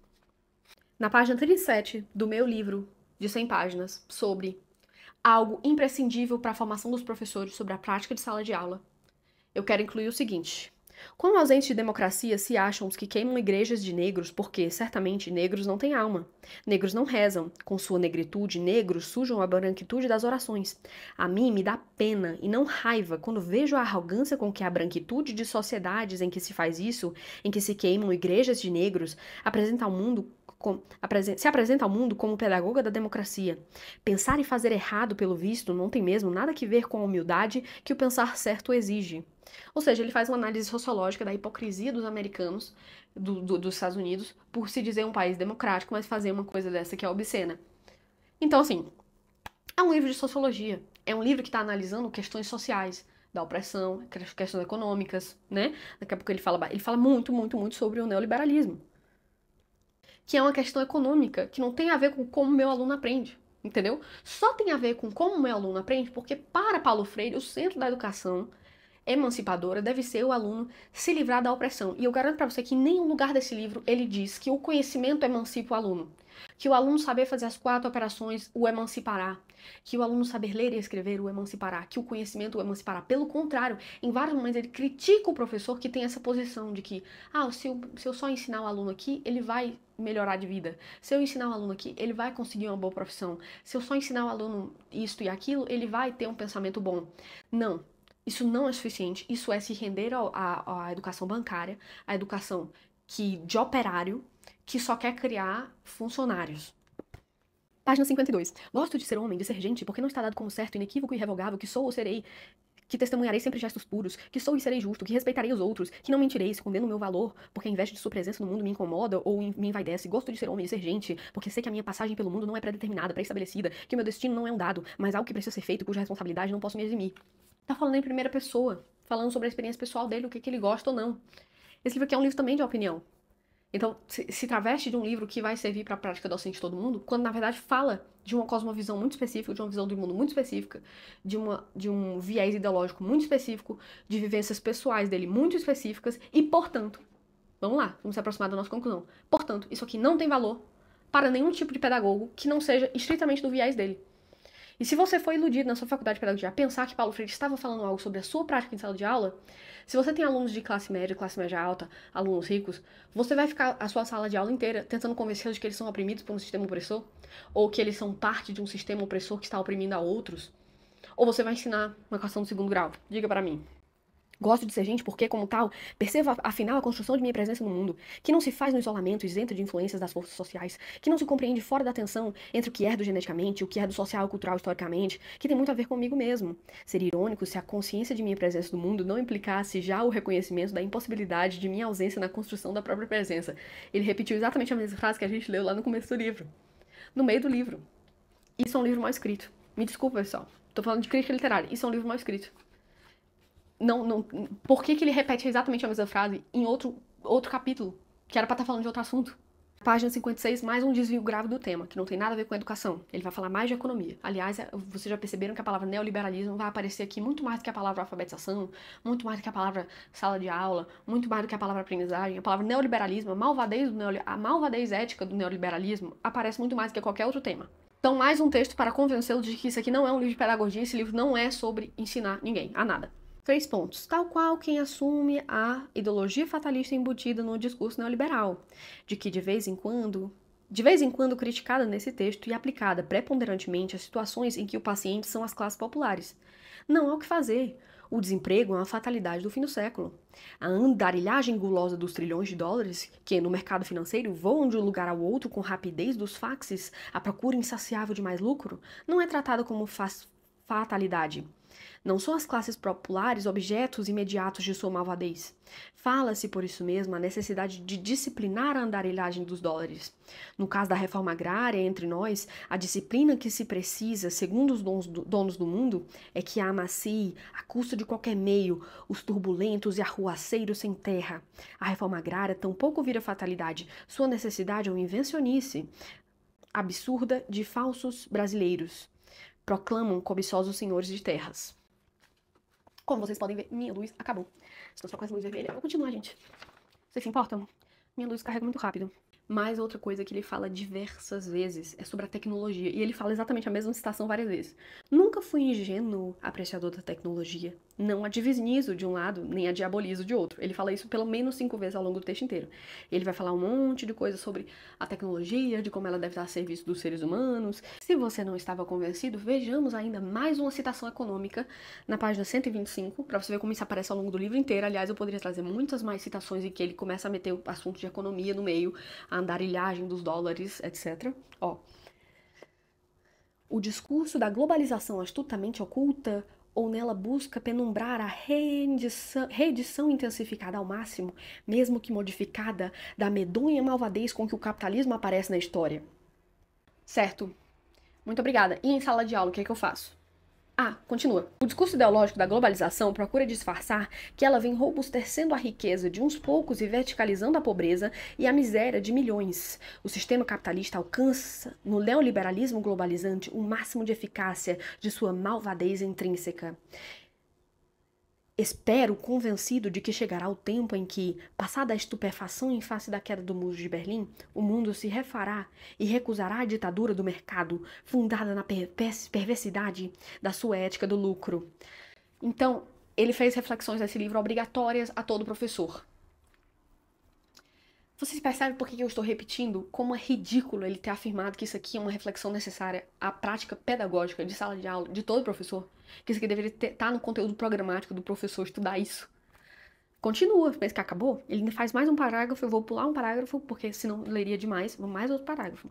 Na página 37 do meu livro de 100 páginas sobre algo imprescindível para a formação dos professores sobre a prática de sala de aula, eu quero incluir o seguinte. Quão ausentes de democracia se acham os que queimam igrejas de negros porque, certamente, negros não têm alma. Negros não rezam. Com sua negritude, negros sujam a branquitude das orações. A mim me dá pena e não raiva quando vejo a arrogância com que a branquitude de sociedades em que se faz isso, em que se queimam igrejas de negros, se apresenta ao mundo como pedagoga da democracia. Pensar e fazer errado, pelo visto, não tem mesmo nada que ver com a humildade que o pensar certo exige. Ou seja, ele faz uma análise sociológica da hipocrisia dos americanos, dos Estados Unidos, por se dizer um país democrático, mas fazer uma coisa dessa que é obscena. Então, assim, é um livro de sociologia. É um livro que está analisando questões sociais, da opressão, questões econômicas, né? Daqui a pouco ele fala muito, muito, muito sobre o neoliberalismo. Que é uma questão econômica, que não tem a ver com como meu aluno aprende. Entendeu? Só tem a ver com como meu aluno aprende, porque para Paulo Freire, o centro da educação emancipadora deve ser o aluno se livrar da opressão. E eu garanto para você que em nenhum lugar desse livro ele diz que o conhecimento emancipa o aluno, que o aluno saber fazer as 4 operações o emancipará, que o aluno saber ler e escrever o emancipará, que o conhecimento o emancipará. Pelo contrário, em vários momentos ele critica o professor que tem essa posição de que, se eu só ensinar o aluno aqui, ele vai melhorar de vida. Se eu ensinar o aluno aqui, ele vai conseguir uma boa profissão. Se eu só ensinar o aluno isto e aquilo, ele vai ter um pensamento bom. Não. Isso não é suficiente. Isso é se render à educação bancária, à educação de operário que só quer criar funcionários. Página 52. Gosto de ser homem, de ser gente, porque não está dado como certo, inequívoco e irrevogável que sou ou serei, que testemunharei sempre gestos puros, que sou e serei justo, que respeitarei os outros, que não mentirei, escondendo o meu valor, porque a inveja de sua presença no mundo me incomoda ou me envaidece. Gosto de ser homem e ser gente, porque sei que a minha passagem pelo mundo não é pré-determinada, pré-estabelecida, que o meu destino não é um dado, mas algo que precisa ser feito, cuja responsabilidade não posso me eximir. Tá falando em primeira pessoa, falando sobre a experiência pessoal dele, o que ele gosta ou não. Esse livro aqui é um livro também de opinião. Então, se traveste de um livro que vai servir para a prática docente de todo mundo, quando na verdade fala de uma cosmovisão muito específica, de uma visão do mundo muito específica, de um viés ideológico muito específico, de vivências pessoais dele muito específicas e, portanto, vamos lá, vamos se aproximar da nossa conclusão. Portanto, isso aqui não tem valor para nenhum tipo de pedagogo que não seja estritamente do viés dele. E se você foi iludido na sua faculdade de pedagogia a pensar que Paulo Freire estava falando algo sobre a sua prática em sala de aula, se você tem alunos de classe média alta, alunos ricos, você vai ficar a sua sala de aula inteira tentando convencê-los de que eles são oprimidos por um sistema opressor? Ou que eles são parte de um sistema opressor que está oprimindo a outros? Ou você vai ensinar uma equação do 2º grau? Diga para mim. Gosto de ser gente porque, como tal, percebo afinal a construção de minha presença no mundo, que não se faz no isolamento isento de influências das forças sociais, que não se compreende fora da tensão entre o que herdo geneticamente e o que herdo social e cultural historicamente, que tem muito a ver comigo mesmo. Seria irônico se a consciência de minha presença no mundo não implicasse já o reconhecimento da impossibilidade de minha ausência na construção da própria presença. Ele repetiu exatamente a mesma frase que a gente leu lá no começo do livro. No meio do livro. Isso é um livro mal escrito. Me desculpa, pessoal. Tô falando de crítica literária. Isso é um livro mal escrito. Por que ele repete exatamente a mesma frase em outro capítulo, que era pra estar falando de outro assunto? Página 56, mais um desvio grave do tema, que não tem nada a ver com educação. Ele vai falar mais de economia. Aliás, vocês já perceberam que a palavra neoliberalismo vai aparecer aqui muito mais do que a palavra alfabetização, muito mais do que a palavra sala de aula, muito mais do que a palavra aprendizagem. A palavra neoliberalismo, a malvadez ética do neoliberalismo aparece muito mais do que qualquer outro tema. Então, mais um texto para convencê-lo de que isso aqui não é um livro de pedagogia, esse livro não é sobre ensinar ninguém a nada. 3 pontos. Tal qual quem assume a ideologia fatalista embutida no discurso neoliberal, de que de vez em quando criticada nesse texto e aplicada preponderantemente a situações em que o paciente são as classes populares. Não há o que fazer. O desemprego é uma fatalidade do fim do século. A andarilhagem gulosa dos trilhões de dólares, que no mercado financeiro voam de um lugar ao outro com rapidez dos faxes, à procura insaciável de mais lucro, não é tratada como fatalidade. Não são as classes populares objetos imediatos de sua malvadez. Fala-se, por isso mesmo, a necessidade de disciplinar a andarilhagem dos dólares. No caso da reforma agrária, entre nós, a disciplina que se precisa, segundo os donos do mundo, é que amacie, à custa de qualquer meio, os turbulentos e arruaceiros sem terra. A reforma agrária tampouco vira fatalidade. Sua necessidade é uma invencionice absurda de falsos brasileiros. Proclamam cobiçosos senhores de terras. Como vocês podem ver, minha luz acabou. Estou só com essa luz vermelha. Eu vou continuar, gente. Vocês se importam? Minha luz carrega muito rápido. Mais outra coisa que ele fala diversas vezes é sobre a tecnologia. E ele fala exatamente a mesma citação várias vezes. Nunca fui ingênuo apreciador da tecnologia. Não a divinizo de um lado, nem a diabolizo de outro. Ele fala isso pelo menos 5 vezes ao longo do texto inteiro. Ele vai falar um monte de coisa sobre a tecnologia, de como ela deve estar a serviço dos seres humanos. Se você não estava convencido, vejamos ainda mais uma citação econômica na página 125, para você ver como isso aparece ao longo do livro inteiro. Aliás, eu poderia trazer muitas mais citações em que ele começa a meter o assunto de economia no meio, a andarilhagem dos dólares, etc. Ó. O discurso da globalização astutamente oculta ou nela busca penumbrar a reedição intensificada ao máximo, mesmo que modificada, da medonha malvadez com que o capitalismo aparece na história. Certo. Muito obrigada. E em sala de aula, o que é que eu faço? Continua. O discurso ideológico da globalização procura disfarçar que ela vem robustecendo a riqueza de uns poucos e verticalizando a pobreza e a miséria de milhões. O sistema capitalista alcança, no neoliberalismo globalizante, o máximo de eficácia de sua malvadez intrínseca. Espero, convencido de que chegará o tempo em que, passada a estupefação em face da queda do muro de Berlim, o mundo se refará e recusará a ditadura do mercado, fundada na perversidade da sua ética do lucro. Então, ele fez reflexões nesse livro obrigatórias a todo professor. Vocês percebem por que eu estou repetindo como é ridículo ele ter afirmado que isso aqui é uma reflexão necessária à prática pedagógica de sala de aula de todo professor? Que isso aqui deveria estar no conteúdo programático do professor estudar isso. Continua, pensa que acabou? Ele ainda faz mais um parágrafo, eu vou pular um parágrafo, porque senão leria demais, vou mais outro parágrafo.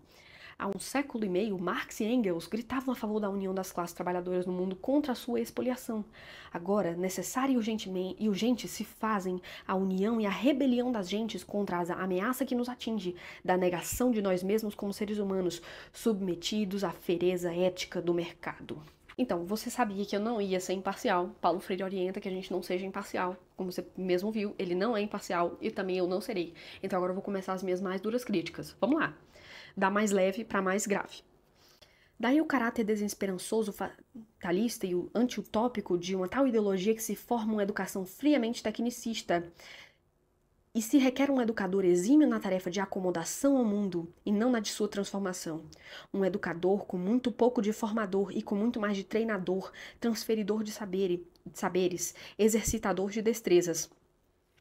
Há um século e meio, Marx e Engels gritavam a favor da união das classes trabalhadoras no mundo contra a sua expoliação. Agora, necessária e urgente se fazem a união e a rebelião das gentes contra a ameaça que nos atinge, da negação de nós mesmos como seres humanos, submetidos à fereza ética do mercado. Então, você sabia que eu não ia ser imparcial. Paulo Freire orienta que a gente não seja imparcial. Como você mesmo viu, ele não é imparcial e também eu não serei. Então agora eu vou começar as minhas mais duras críticas. Vamos lá. Da mais leve para mais grave. Daí o caráter desesperançoso, fatalista e o anti-utópico de uma tal ideologia que se forma uma educação friamente tecnicista. E se requer um educador exímio na tarefa de acomodação ao mundo e não na de sua transformação. Um educador com muito pouco de formador e com muito mais de treinador, transferidor de saberes, exercitador de destrezas.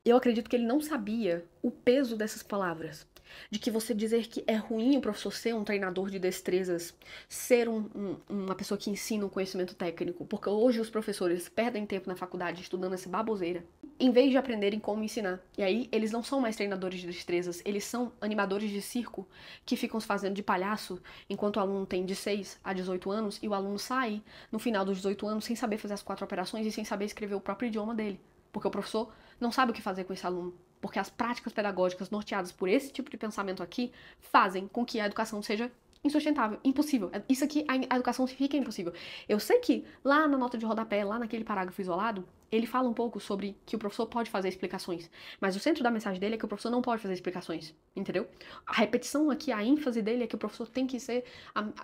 Eu acredito que ele não sabia o peso dessas palavras. De que você dizer que é ruim o professor ser um treinador de destrezas, ser uma pessoa que ensina um conhecimento técnico, porque hoje os professores perdem tempo na faculdade estudando essa baboseira, em vez de aprenderem como ensinar. E aí eles não são mais treinadores de destrezas, eles são animadores de circo que ficam se fazendo de palhaço enquanto o aluno tem de 6 a 18 anos e o aluno sai no final dos 18 anos sem saber fazer as 4 operações e sem saber escrever o próprio idioma dele. Porque o professor não sabe o que fazer com esse aluno. Porque as práticas pedagógicas norteadas por esse tipo de pensamento aqui fazem com que a educação seja insustentável, impossível. Isso aqui, a educação fica impossível. Eu sei que lá na nota de rodapé, lá naquele parágrafo isolado, ele fala um pouco sobre que o professor pode fazer explicações. Mas o centro da mensagem dele é que o professor não pode fazer explicações, entendeu? A repetição aqui, a ênfase dele é que o professor tem que ser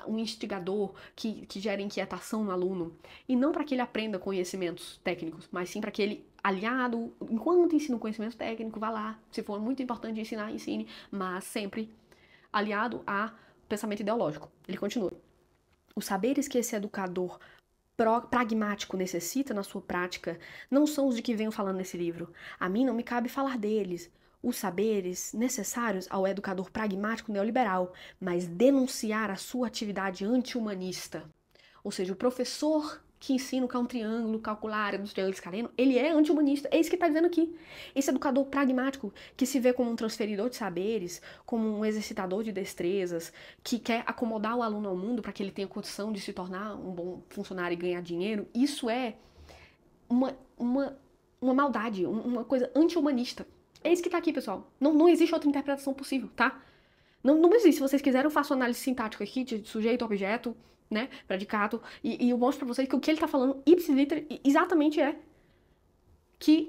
um instigador que gera inquietação no aluno. E não para que ele aprenda conhecimentos técnicos, mas sim para que ele, aliado, enquanto ensina o conhecimento técnico, vá lá. Se for muito importante ensinar, ensine, mas sempre aliado a pensamento ideológico. Ele continua. Os saberes que esse educador pragmático necessita na sua prática não são os de que venho falando nesse livro. A mim não me cabe falar deles, os saberes necessários ao educador pragmático neoliberal, mas denunciar a sua atividade anti-humanista. Ou seja, o professor que ensina o que é um triângulo, calcular a área dos triângulos escaleno, ele é anti-humanista. É isso que está dizendo aqui. Esse educador pragmático que se vê como um transferidor de saberes, como um exercitador de destrezas, que quer acomodar o aluno ao mundo para que ele tenha condição de se tornar um bom funcionário e ganhar dinheiro, isso é uma maldade, uma coisa anti-humanista. É isso que está aqui, pessoal. Não existe outra interpretação possível, tá? Não existe. Se vocês quiserem, eu faço análise sintática aqui de sujeito, objeto, né, predicato, e eu mostro pra vocês que o que ele tá falando, ipsis exatamente é que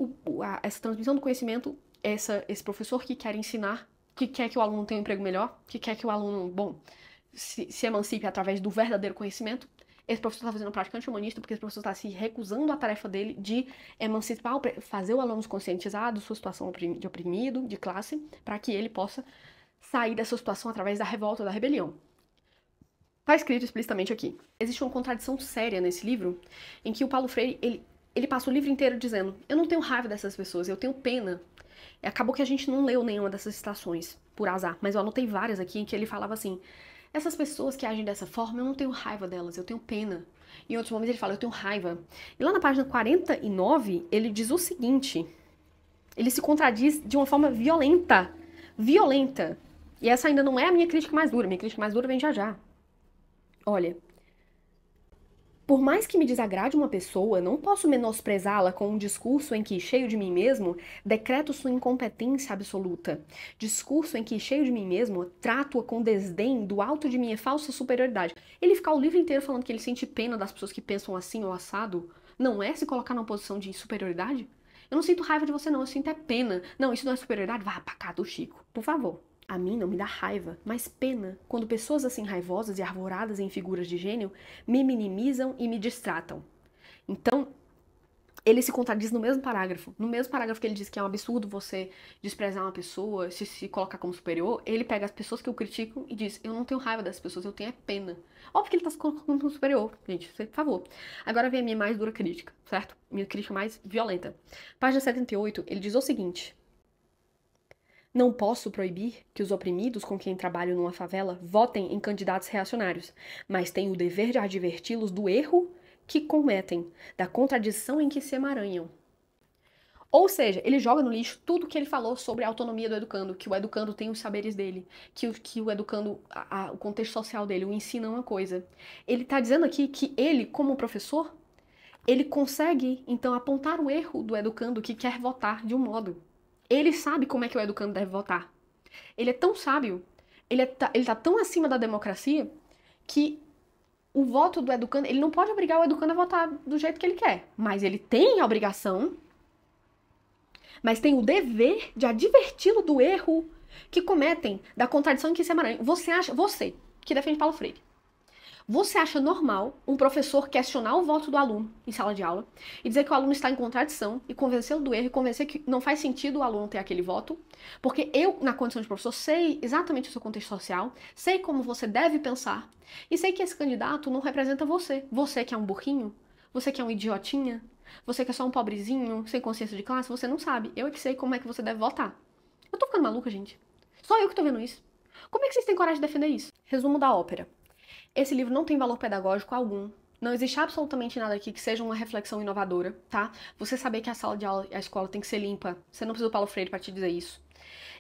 essa transmissão do conhecimento, esse professor que quer ensinar, que quer que o aluno tenha um emprego melhor, que quer que o aluno, se emancipe através do verdadeiro conhecimento, esse professor está fazendo prática anti-humanista porque esse professor está se recusando à tarefa dele de emancipar, fazer o aluno conscientizado, sua situação de oprimido, de classe, para que ele possa sair dessa situação através da revolta, da rebelião. Está escrito explicitamente aqui. Existe uma contradição séria nesse livro, em que o Paulo Freire, ele passa o livro inteiro dizendo: eu não tenho raiva dessas pessoas, eu tenho pena. E acabou que a gente não leu nenhuma dessas citações, por azar, mas eu anotei várias aqui em que ele falava assim: essas pessoas que agem dessa forma, eu não tenho raiva delas, eu tenho pena. Em outros momentos ele fala: eu tenho raiva. E lá na página 49, ele diz o seguinte, ele se contradiz de uma forma violenta. Violenta. E essa ainda não é a minha crítica mais dura, minha crítica mais dura vem já já. Olha, por mais que me desagrade uma pessoa, não posso menosprezá-la com um discurso em que, cheio de mim mesmo, decreto sua incompetência absoluta. Discurso em que, cheio de mim mesmo, trato-a com desdém do alto de minha falsa superioridade. Ele ficar o livro inteiro falando que ele sente pena das pessoas que pensam assim ou assado, não é se colocar numa posição de superioridade? Eu não sinto raiva de você não, eu sinto é pena. Não, isso não é superioridade? Vá pra cá do Chico, por favor. A mim não me dá raiva, mas pena, quando pessoas assim raivosas e arvoradas em figuras de gênio me minimizam e me distratam. Então, ele se contradiz no mesmo parágrafo. No mesmo parágrafo que ele diz que é um absurdo você desprezar uma pessoa, se colocar como superior, ele pega as pessoas que eu critico e diz: eu não tenho raiva dessas pessoas, eu tenho é pena. Óbvio que ele tá se colocando como superior, gente, por favor. Agora vem a minha mais dura crítica, certo? Minha crítica mais violenta. Página 78, ele diz o seguinte: não posso proibir que os oprimidos com quem trabalho numa favela votem em candidatos reacionários, mas tenho o dever de adverti-los do erro que cometem, da contradição em que se emaranham. Ou seja, ele joga no lixo tudo que ele falou sobre a autonomia do educando, que o educando tem os saberes dele, que o educando, o contexto social dele, o ensino é uma coisa. Ele está dizendo aqui que ele, como professor, ele consegue, então, apontar o erro do educando que quer votar de um modo. Ele sabe como é que o educando deve votar. Ele é tão sábio, ele tá tão acima da democracia, que o voto do educando, ele não pode obrigar o educando a votar do jeito que ele quer. Mas ele tem a obrigação, mas tem o dever de adverti-lo do erro que cometem, da contradição em que se emaranham. Você, que defende Paulo Freire, você acha normal um professor questionar o voto do aluno em sala de aula e dizer que o aluno está em contradição e convencê-lo do erro e convencer que não faz sentido o aluno ter aquele voto? Porque eu, na condição de professor, sei exatamente o seu contexto social, sei como você deve pensar e sei que esse candidato não representa você. Você que é um burrinho, você que é um idiotinha, você que é só um pobrezinho, sem consciência de classe, você não sabe. Eu é que sei como é que você deve votar. Eu tô ficando maluca, gente. Só eu que tô vendo isso. Como é que vocês têm coragem de defender isso? Resumo da ópera. Esse livro não tem valor pedagógico algum. Não existe absolutamente nada aqui que seja uma reflexão inovadora, tá? Você saber que a sala de aula e a escola tem que ser limpa, você não precisa do Paulo Freire para te dizer isso.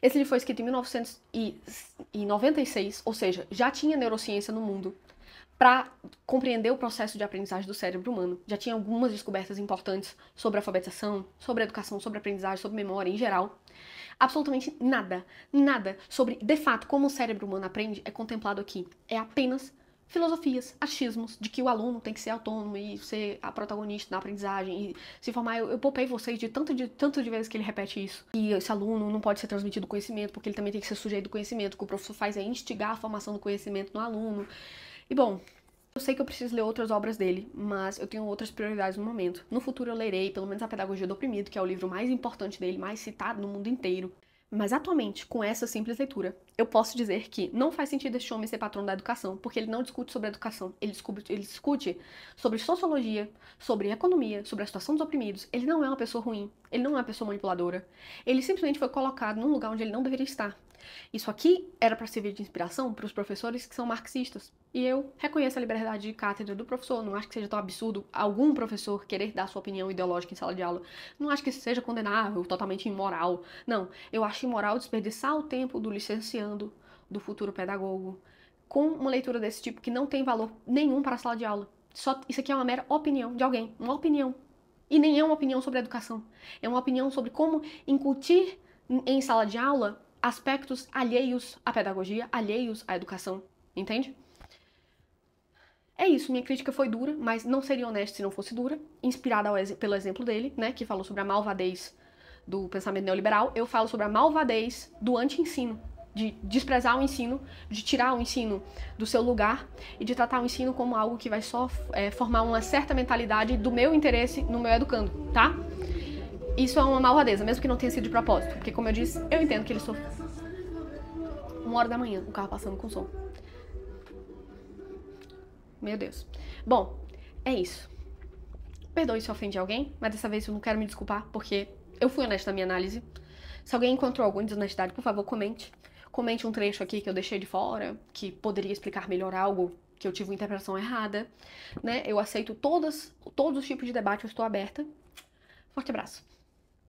Esse livro foi escrito em 1996, ou seja, já tinha neurociência no mundo para compreender o processo de aprendizagem do cérebro humano. Já tinha algumas descobertas importantes sobre alfabetização, sobre educação, sobre aprendizagem, sobre memória em geral. Absolutamente nada sobre, de fato, como o cérebro humano aprende é contemplado aqui. É apenas filosofias, achismos, de que o aluno tem que ser autônomo e ser a protagonista da aprendizagem e se formar. Eu poupei vocês de tanto de vezes que ele repete isso. E esse aluno não pode ser transmitido conhecimento, porque ele também tem que ser sujeito do conhecimento. O que o professor faz é instigar a formação do conhecimento no aluno. E bom, eu sei que eu preciso ler outras obras dele, mas eu tenho outras prioridades no momento. No futuro eu lerei, pelo menos, A Pedagogia do Oprimido, que é o livro mais importante dele, mais citado no mundo inteiro. Mas atualmente, com essa simples leitura, eu posso dizer que não faz sentido este homem ser patrono da educação, porque ele não discute sobre educação, ele discute sobre sociologia, sobre economia, sobre a situação dos oprimidos. Ele não é uma pessoa ruim, ele não é uma pessoa manipuladora, ele simplesmente foi colocado num lugar onde ele não deveria estar. Isso aqui era para servir de inspiração para os professores que são marxistas. E eu reconheço a liberdade de cátedra do professor, não acho que seja tão absurdo algum professor querer dar sua opinião ideológica em sala de aula. Não acho que isso seja condenável, totalmente imoral. Não, eu acho imoral desperdiçar o tempo do licenciando, do futuro pedagogo, com uma leitura desse tipo que não tem valor nenhum para a sala de aula. Isso aqui é uma mera opinião de alguém, uma opinião. E nem é uma opinião sobre educação. É uma opinião sobre como incutir em sala de aula aspectos alheios à pedagogia, alheios à educação, entende? É isso, minha crítica foi dura, mas não seria honesta se não fosse dura, inspirada pelo exemplo dele, né, que falou sobre a malvadez do pensamento neoliberal. Eu falo sobre a malvadez do anti-ensino, de desprezar o ensino, de tirar o ensino do seu lugar e de tratar o ensino como algo que vai só formar uma certa mentalidade do meu interesse no meu educando, tá? Isso é uma malvadeza, mesmo que não tenha sido de propósito. Porque, como eu disse, eu entendo que ele sofre. 1h da manhã, o carro passando com som. Meu Deus. Bom, é isso. Perdoe se eu ofendi alguém, mas dessa vez eu não quero me desculpar, porque eu fui honesta na minha análise. Se alguém encontrou alguma desonestidade, por favor, comente. Comente um trecho aqui que eu deixei de fora, que poderia explicar melhor algo, que eu tive uma interpretação errada, né? Eu aceito todos os tipos de debate, eu estou aberta. Forte abraço.